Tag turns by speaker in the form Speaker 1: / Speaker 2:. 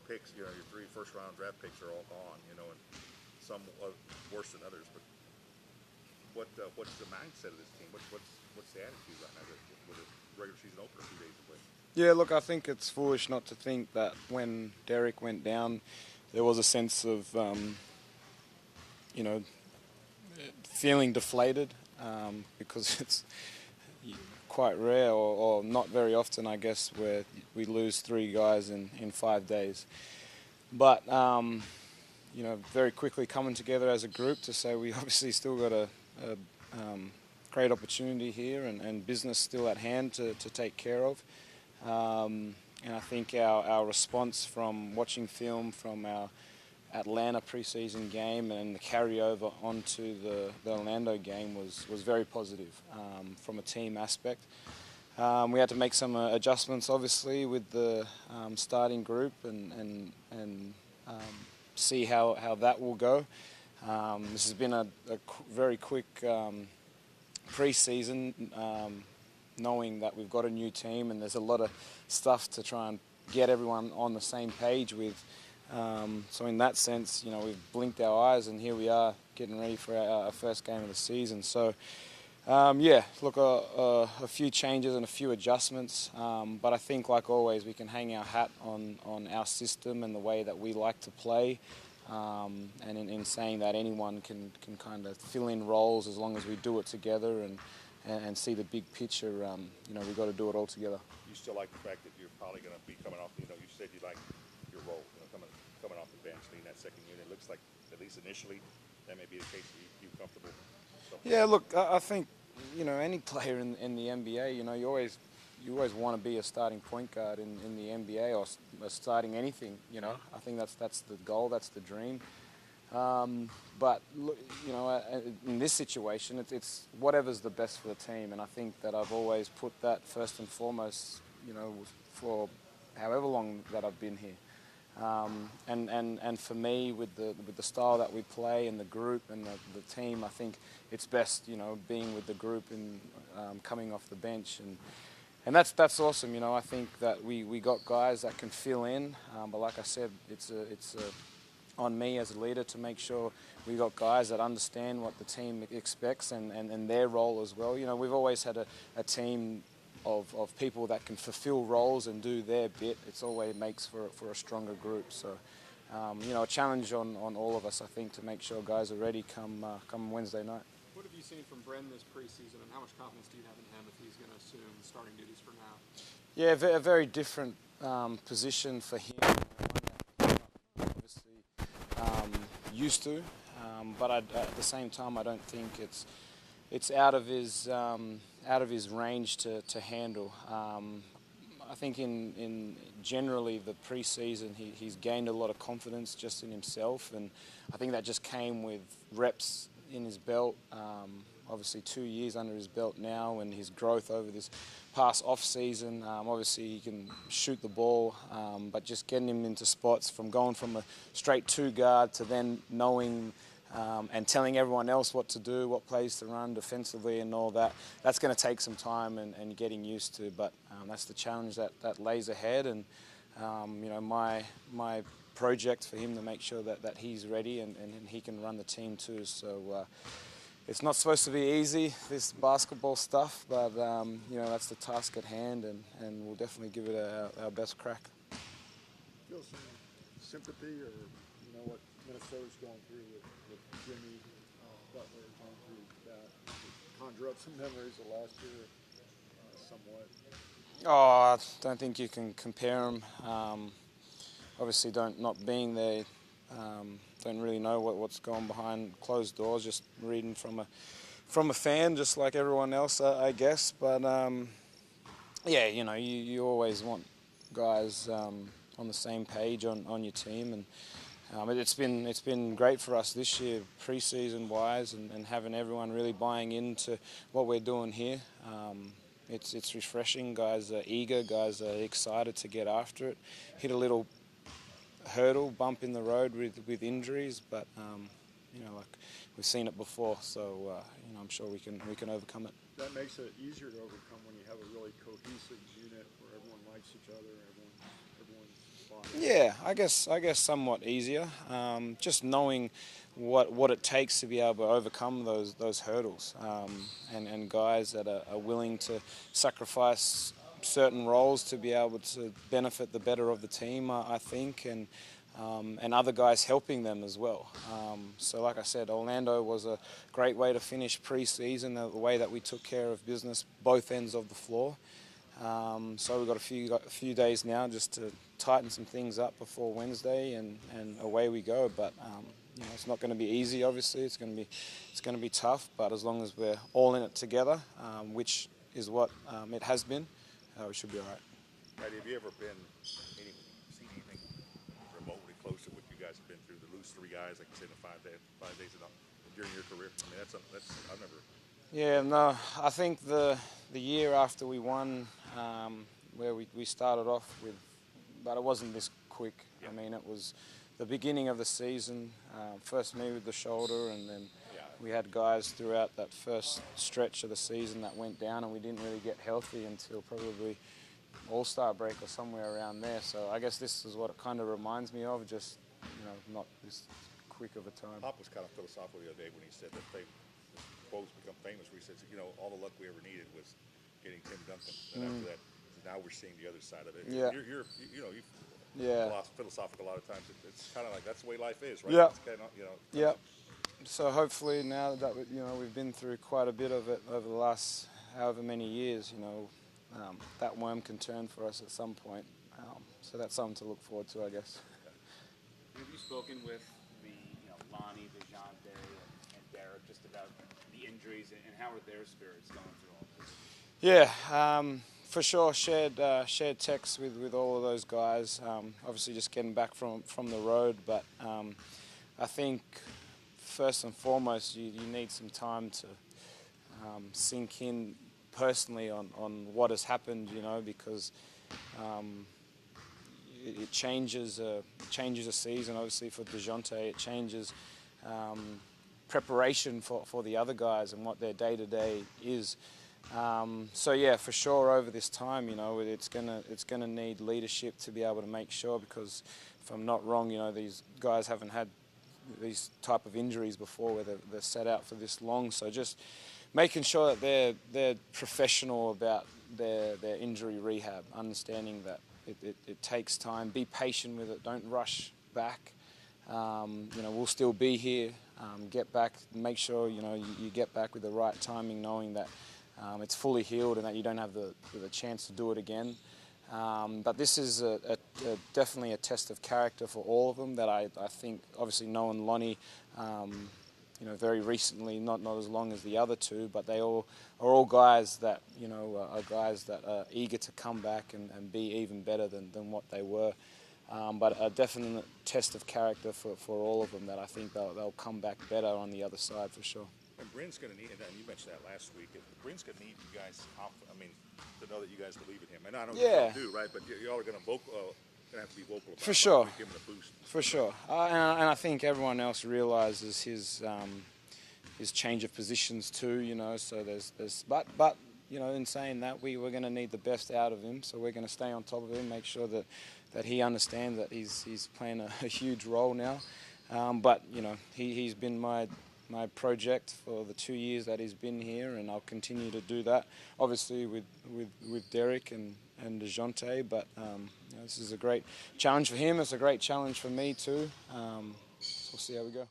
Speaker 1: picks, your 3 first-round draft picks are all gone, and some worse than others. But what's the mindset of this team? What's the attitude right now with a regular season opener 2 days away?
Speaker 2: Yeah, look, I think it's foolish not to think that when Derrick went down, there was a sense of, feeling deflated because it's quite rare or not very often, I guess, where we lose 3 guys in 5 days. But, very quickly coming together as a group to say we obviously still got a great opportunity here and business still at hand to take care of. And I think our response from watching film from our Atlanta preseason game and the carryover onto the Orlando game was very positive from a team aspect. We had to make some adjustments, obviously, with the starting group and see how that will go. This has been a very quick preseason, knowing that we've got a new team and there's a lot of stuff to try and get everyone on the same page with. So in that sense, we've blinked our eyes and here we are getting ready for our first game of the season. So, look, a few changes and a few adjustments, but I think, like always, we can hang our hat on our system and the way that we like to play. And in saying that anyone can kind of fill in roles as long as we do it together and see the big picture. We've got to do it all together.
Speaker 1: You still like the fact that you're probably going to be coming off, you said you like your role, coming off the bench, being that second unit. It looks like, at least initially, that may be the case. You comfortable?
Speaker 2: Yeah, look, I think, any player in the NBA, you always want to be a starting point guard in the NBA or starting anything, I think that's the goal, that's the dream. But, in this situation, it's whatever's the best for the team. And I think that I've always put that first and foremost, for however long that I've been here. And for me, with the style that we play and the group and the team, I think it's best, being with the group and coming off the bench. And that's awesome, I think that we got guys that can fill in. But like I said, it's on me as a leader to make sure we got guys that understand what the team expects and their role as well. We've always had a team of people that can fulfill roles and do their bit. It's always makes for a stronger group. So, a challenge on all of us, I think, to make sure guys are ready come Wednesday night.
Speaker 3: What have you seen from Bryn this preseason, and how much confidence do you have in him if he's going to assume starting duties for now?
Speaker 2: Yeah, a very different position for him. Obviously, used to, but at the same time, I don't think it's out of his range to handle. I think in generally the preseason, he's gained a lot of confidence just in himself, and I think that just came with reps in his belt. Obviously 2 years under his belt now, and his growth over this past off-season. Obviously he can shoot the ball, but just getting him into spots from going from a straight 2 guard to then knowing and telling everyone else what to do, what plays to run defensively and all that, that's going to take some time and getting used to. But that's the challenge that lays ahead. And, my project for him to make sure that he's ready and he can run the team too. So it's not supposed to be easy, this basketball stuff, but, that's the task at hand, and we'll definitely give it our best crack.
Speaker 4: Feel some sympathy or, what Minnesota's going through with Jimmy Butler going through that? Conjure up some memories of last year somewhat.
Speaker 2: Oh, I don't think you can compare them. Obviously, not being there, don't really know what's going behind closed doors. Just reading from a fan, just like everyone else, I guess. But you always want guys on the same page on your team, and it's been great for us this year, preseason wise, and having everyone really buying into what we're doing here. It's refreshing. Guys are eager. Guys are excited to get after it. Hit a little bump in the road with injuries, but like we've seen it before, so I'm sure we can overcome it.
Speaker 4: That makes it easier to overcome when you have a really cohesive unit where everyone likes each other, everyone's
Speaker 3: far?
Speaker 2: Yeah, I guess somewhat easier. Just knowing what it takes to be able to overcome those hurdles, and guys that are willing to sacrifice certain roles to be able to benefit the better of the team, I think, and other guys helping them as well. So like I said, Orlando was a great way to finish pre-season, the way that we took care of business both ends of the floor. So we've got a few days now just to tighten some things up before Wednesday, and away we go. But it's not going to be easy. Obviously, it's going to be tough. But as long as we're all in it together, which is what it has been, we should be all right.
Speaker 1: Patty, have you ever seen anything remotely close to what you guys have been through? To lose 3 guys, like you said, in 5 days during your career. I mean, that's I've never.
Speaker 2: Yeah, no, I think the year after we won, where we started off with, but it wasn't this quick.
Speaker 1: Yeah.
Speaker 2: I mean, it was the beginning of the season, first me with the shoulder, and then we had guys throughout that first stretch of the season that went down, and we didn't really get healthy until probably All-Star break or somewhere around there. So I guess this is what it kind of reminds me of, just, not this quick of a time.
Speaker 1: Pop was kind of philosophical the other day when he said that quotes become famous, where he says, all the luck we ever needed was getting Tim Duncan, and after that, now we're seeing the other side of it.
Speaker 2: Yeah.
Speaker 1: You're philosophical a lot of times. It's kind of like that's the way life is, right?
Speaker 2: Yeah.
Speaker 1: It's kind of,
Speaker 2: Yeah. So hopefully now that we've been through quite a bit of it over the last however many years, that worm can turn for us at some point. So that's something to look forward to, I guess.
Speaker 5: Have you spoken with Lonnie, Dejounte, and Derrick just about the injuries and how are their spirits going through all this?
Speaker 2: Yeah, for sure. Shared texts with all of those guys. Obviously, just getting back from the road, but I think first and foremost, you need some time to sink in personally on what has happened. Because it changes a season. Obviously, for Dejounte, it changes preparation for the other guys and what their day-to-day is. So yeah, for sure, over this time, it's gonna need leadership to be able to make sure, because if I'm not wrong, these guys haven't had these type of injuries before where they're set out for this long. So just making sure that they're professional about their injury rehab, understanding that it takes time. Be patient with it. Don't rush back. We'll still be here. Get back. Make sure you get back with the right timing, knowing that it's fully healed and that you don't have the chance to do it again. But this is definitely a test of character for all of them. That I think, obviously knowing Lonnie, very recently, not as long as the other two, but they are all guys that are eager to come back and be even better than what they were. But a definite test of character for all of them, that I think they'll come back better on the other side for sure.
Speaker 1: And Bryn's going to need, and you mentioned that last week, Bryn's going to need you guys, to know that you guys believe in him. And I know you do, right? But y'all are going to have to be vocal about
Speaker 2: for sure.
Speaker 1: Give him a boost.
Speaker 2: For sure. And I think everyone else realizes his change of positions too, so but in saying that, we're going to need the best out of him, so we're going to stay on top of him, make sure that he understands that he's playing a huge role now. But he's been my project for the 2 years that he's been here, and I'll continue to do that, obviously with Derrick and Dejounte. But this is a great challenge for him. It's a great challenge for me too. So we'll see how we go.